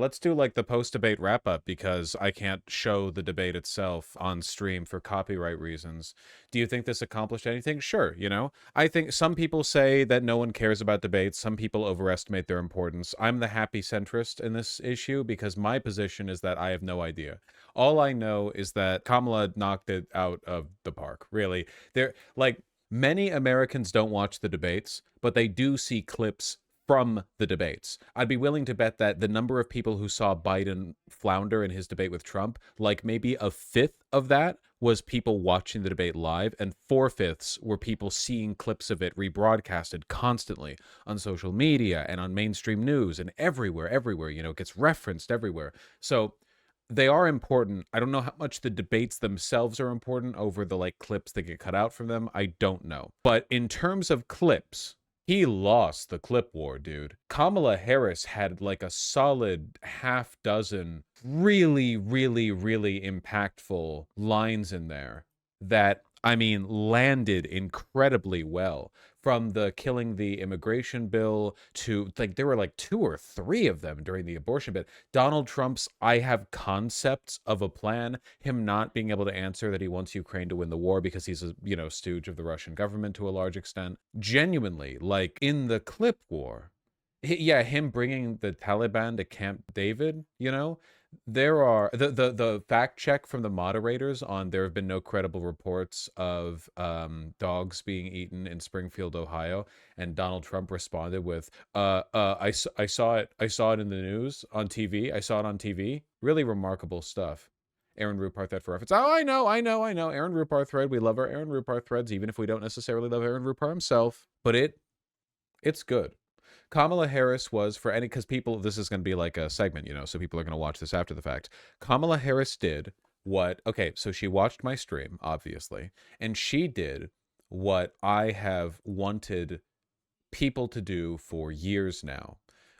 Let's do like the post-debate wrap-up because I can't show the debate itself on stream for copyright reasons. Do you think this accomplished anything? Sure, you know. I think some people say that no one cares about debates. Some people overestimate their importance. I'm the happy centrist in this issue because my position is that I have no idea. All I know is that Kamala knocked it out of the park, really. There, like, many Americans don't watch the debates, but they do see clips from the debates. I'd be willing to bet that the number of people who saw Biden flounder in his debate with Trump, like maybe a fifth of that was people watching the debate live, and four-fifths were people seeing clips of it rebroadcasted constantly on social media and on mainstream news and everywhere, you know, it gets referenced everywhere. So they are important. I don't know how much the debates themselves are important over the like clips that get cut out from them. I don't know. But in terms of clips, he lost the clip war, dude. Kamala Harris had like a solid half dozen really impactful lines in there that, I mean, landed incredibly well. From the killing the immigration bill to like, there were like two or three of them during the abortion bit. Donald Trump's I have concepts of a plan, him not being able to answer that he wants Ukraine to win the war because he's a, you know, stooge of the Russian government to a large extent. Genuinely, like in the clip war, yeah, him bringing the Taliban to Camp David, you know, there are the fact check from the moderators on there have been no credible reports of dogs being eaten in Springfield, Ohio, and Donald Trump responded with I saw it in the news on TV. I saw it on TV. Really remarkable stuff. Aaron Rupar thread for reference. Oh, I know. Aaron Rupar thread. We love our Aaron Rupar threads, even if we don't necessarily love Aaron Rupar himself. But it's good. Kamala Harris was for any, because people, this is going to be like a segment, you know, so people are going to watch this after the fact. Kamala Harris did what, okay, so she watched my stream, obviously, and she did what I have wanted people to do for years now,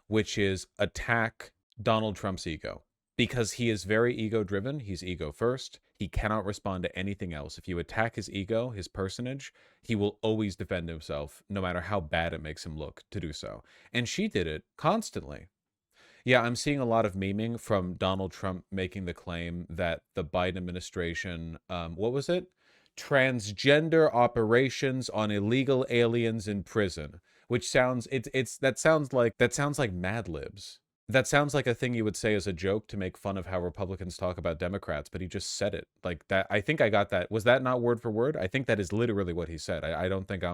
which is attack Donald Trump's ego. Because he is very ego driven, he's ego first. He cannot respond to anything else. If you attack his ego, his personage, he will always defend himself, no matter how bad it makes him look to do so. And she did it constantly. Yeah, I'm seeing a lot of memeing from Donald Trump making the claim that the Biden administration, what was it? Transgender operations on illegal aliens in prison, which sounds that sounds like Mad Libs. That sounds like a thing you would say as a joke to make fun of how Republicans talk about Democrats, but he just said it like that. I think I got that. Was that not word for word? I think that is literally what he said. I don't think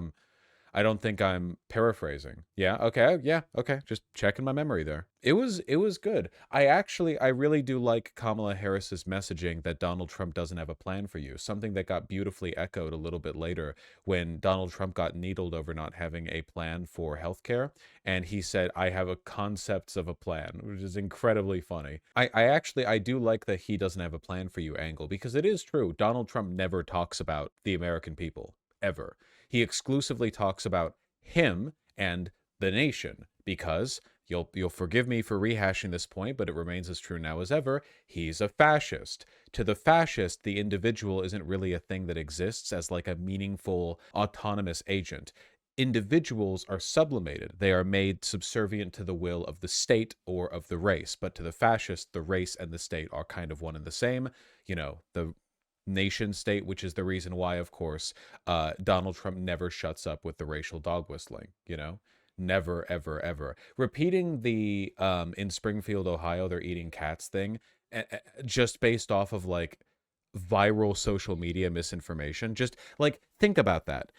I'm paraphrasing. Yeah, okay. Yeah, okay. Just checking my memory there. It was good. I really do like Kamala Harris's messaging that Donald Trump doesn't have a plan for you. Something that got beautifully echoed a little bit later when Donald Trump got needled over not having a plan for healthcare, and he said, "I have a concepts of a plan," which is incredibly funny. I do like that he doesn't have a plan for you angle, because it is true. Donald Trump never talks about the American people ever. He exclusively talks about him and the nation, because you'll forgive me for rehashing this point, but it remains as true now as ever. He's a fascist. To the fascist, the individual isn't really a thing that exists as like a meaningful autonomous agent. Individuals are sublimated. They are made subservient to the will of the state or of the race. But to the fascist, the race and the state are kind of one and the same. You know, the nation state, which is the reason why, of course, Donald Trump never shuts up with the racial dog whistling, you know? Never, ever. Repeating the in Springfield, Ohio, they're eating cats thing, just based off of like viral social media misinformation. Just like think about that.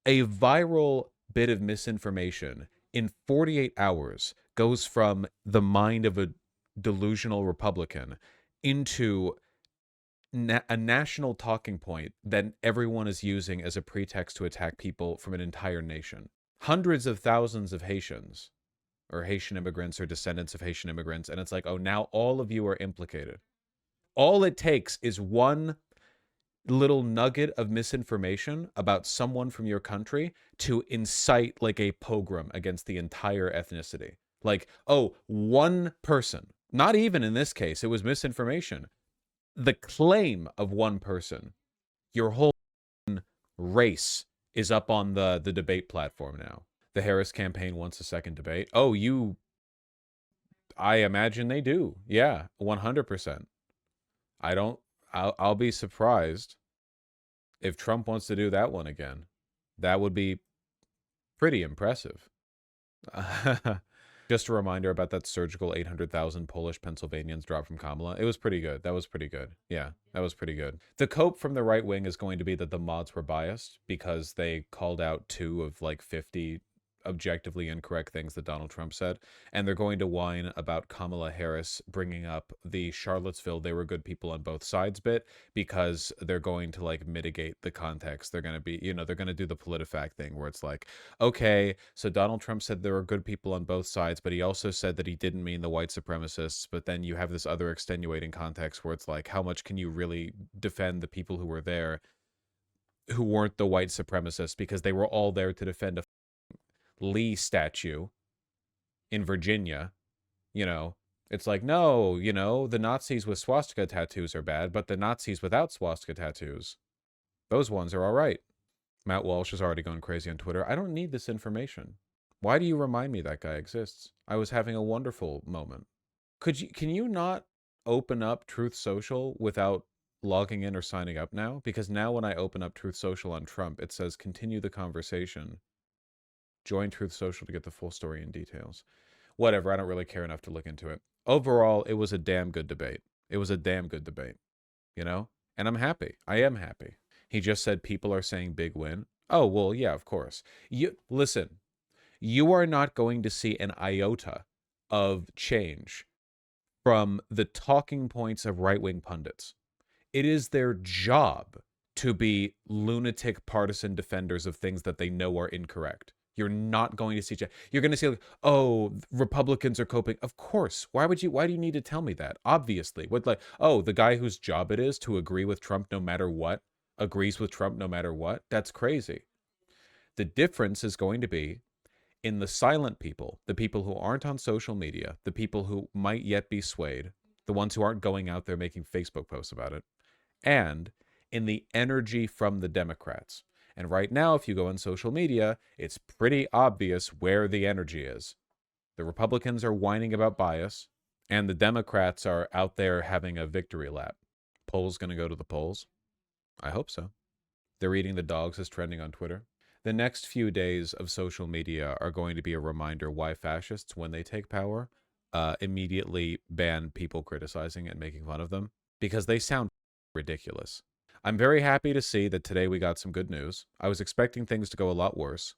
A viral bit of misinformation in 48 hours goes from the mind of a delusional Republican into a national talking point that everyone is using as a pretext to attack people from an entire nation. Hundreds of thousands of Haitians or Haitian immigrants or descendants of Haitian immigrants. And it's like, oh, now all of you are implicated. All it takes is one little nugget of misinformation about someone from your country to incite like a pogrom against the entire ethnicity. Like, oh, one person, not even in this case, it was misinformation. The claim of one person, your whole race is up on the debate platform now. The Harris campaign wants a second debate. Oh, I imagine they do. Yeah, 100%. I'll be surprised if Trump wants to do that one again. That would be pretty impressive. Just a reminder about that surgical 800,000 Polish Pennsylvanians drop from Kamala. It was pretty good. That was pretty good. Yeah, that was pretty good. The cope from the right wing is going to be that the mods were biased because they called out 2 of like 50 objectively incorrect things that Donald Trump said. And they're going to whine about Kamala Harris bringing up the Charlottesville, they were good people on both sides bit because they're going to like mitigate the context. They're going to be, they're going to do the PolitiFact thing where it's like, okay, so Donald Trump said there were good people on both sides, but he also said that he didn't mean the white supremacists. But then you have this other extenuating context where it's like, how much can you really defend the people who were there who weren't the white supremacists because they were all there to defend a Lee statue in Virginia? It's like, no, the Nazis with swastika tattoos are bad, but the Nazis without swastika tattoos, those ones are all right. Matt Walsh is already going crazy on Twitter. I don't need this information. Why do you remind me that guy exists? I was having a wonderful moment. Can you not open up Truth Social without logging in or signing up now? Because now when I open up Truth Social on Trump, it says continue the conversation. Join Truth Social to get the full story and details. Whatever, I don't really care enough to look into it. Overall, it was a damn good debate. It was a damn good debate, And I'm happy. I am happy. He just said people are saying big win. Oh, well, yeah, of course. Listen, you are not going to see an iota of change from the talking points of right-wing pundits. It is their job to be lunatic partisan defenders of things that they know are incorrect. You're not going to see. You're going to see, like, oh, Republicans are coping. Of course. Why do you need to tell me that? Obviously. The guy whose job it is to agree with Trump no matter what, agrees with Trump no matter what? That's crazy. The difference is going to be in the silent people, the people who aren't on social media, the people who might yet be swayed, the ones who aren't going out there making Facebook posts about it, and in the energy from the Democrats. And right now, if you go on social media, it's pretty obvious where the energy is. The Republicans are whining about bias, and the Democrats are out there having a victory lap. Polls going to go to the polls? I hope so. They're eating the dogs is trending on Twitter. The next few days of social media are going to be a reminder why fascists, when they take power, immediately ban people criticizing and making fun of them, because they sound ridiculous. I'm very happy to see that today we got some good news. I was expecting things to go a lot worse.